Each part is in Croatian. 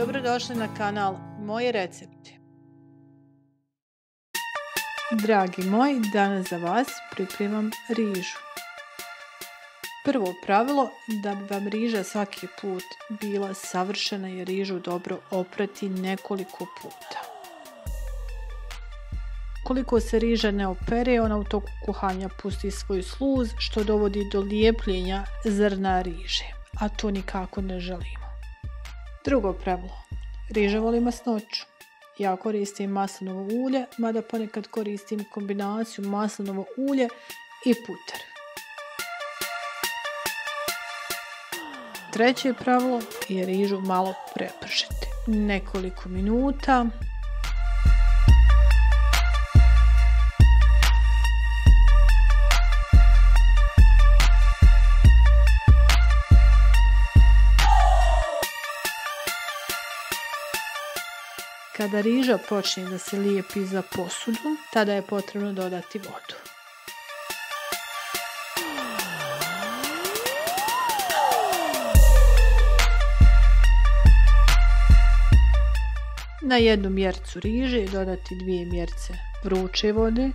Dobrodošli na kanal Moji recepti. Dragi moji, danas za vas pripremam rižu. Prvo pravilo, da bi vam riža svaki put bila savršena, je rižu dobro oprati nekoliko puta. Koliko se riža ne opere, ona u toku kuhanja pusti svoj sluz, što dovodi do lijepljenja zrna riže, a to nikako ne želimo. Drugo pravilo, riža voli masnoću. Ja koristim maslinovo ulje, mada ponekad koristim kombinaciju maslinovo ulje i putar. Treće pravilo je rižu malo prepržiti. Nekoliko minuta. Kada riža počne da se lijepi za posudu, tada je potrebno dodati vodu. Na jednu mjercu riže dodati 2 mjerce vruće vode.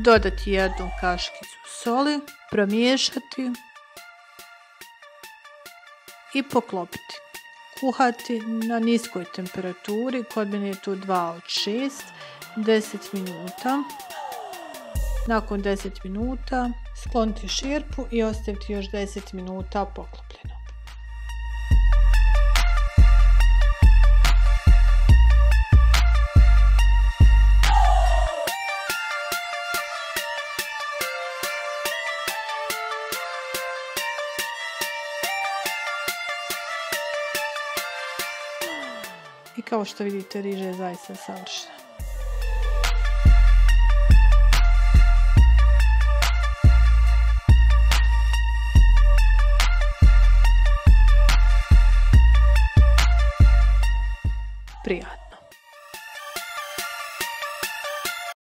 Dodati 1 kaškicu soli, promiješati i poklopiti. Kuhati na niskoj temperaturi, kod mene je to 2 od 6, 10 minuta. Nakon 10 minuta skloniti šerpu i ostaviti još 10 minuta poklopljeno. I kao što vidite, riža je zaista savršena.